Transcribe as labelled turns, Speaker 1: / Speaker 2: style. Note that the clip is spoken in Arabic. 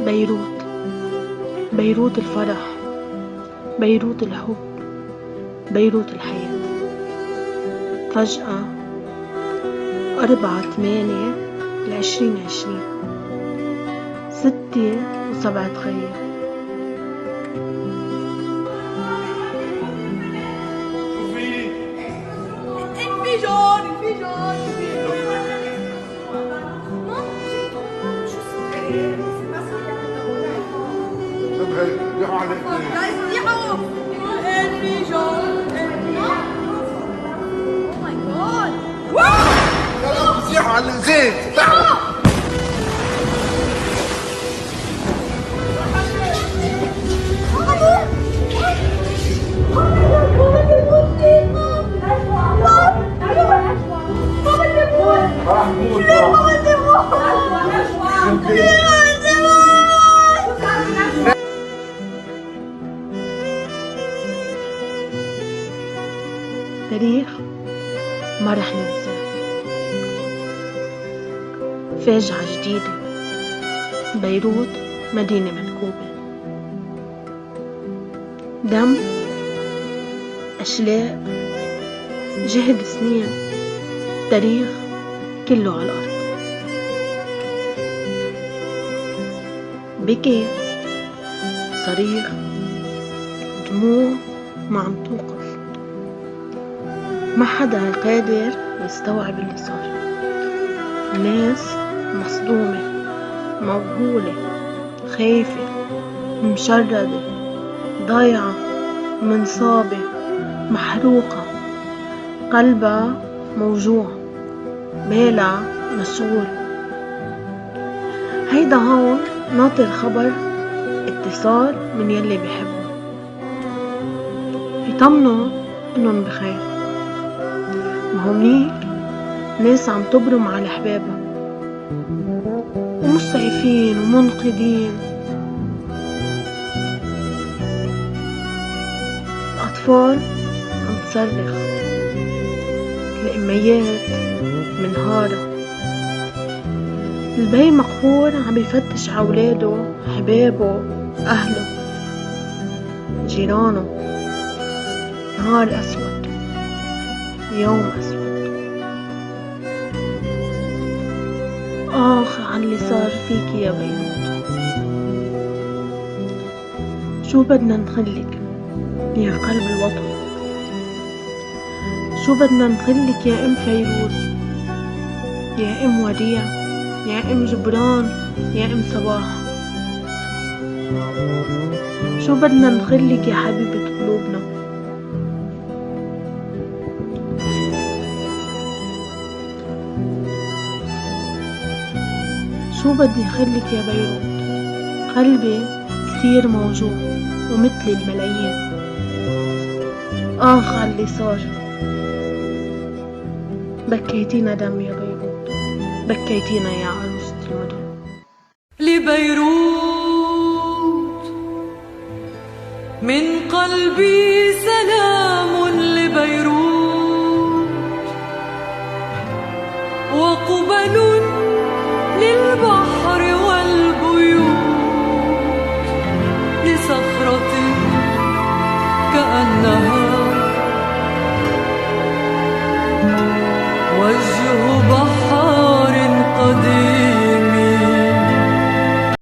Speaker 1: بيروت، بيروت الفرح، بيروت الحب، بيروت الحياة. فجأة 4/8/2020 6 و7 خيام.
Speaker 2: انفجار انفجار
Speaker 3: على الزيت تعال.
Speaker 1: تاريخ ما رح ننساه، فاجعة جديدة، بيروت مدينة منكوبة، دم، أشلاء، جهد سنين، تاريخ كله على الأرض. بكي، صريخ، دموع ما عم توقف، ما حدا قادر يستوعب اللي صار. ناس مصدومة، موهولة، خايفة، مشردة، ضايعة، منصابة، محروقة، قلبها موجوع، بالها مشغول. هيدا هون ناطر خبر اتصال من يلي بيحبوا يطمنوا انهم بخير. وهونيك ناس عم تبرم على حبابها ومسعفين ومنقذين. الأطفال عم تصرخ، الأميات منهارة، البي مقهور عم يفتش على ولاده، حبابه، أهله، جيرانه. نهار أسود، يوم أسود. آخ عن اللي صار فيك يا بيروت. شو بدنا نخليك يا قلب الوطن؟ شو بدنا نخليك يا أم فيروز، يا أم وديع، يا أم جبران، يا أم صباح؟ شو بدنا نخليك يا حبيبة قلوبنا؟ شو بدي خليك يا بيروت؟ قلبي كتير موجوع ومثل الملايين. آخ على اللي صار. بكيتينا دم يا بيروت، بكيتينا يا عروسة المدن.
Speaker 2: لبيروت من قلبي سلام لبيروت، وقبل للبحر والبيوت، لصخرة كأنها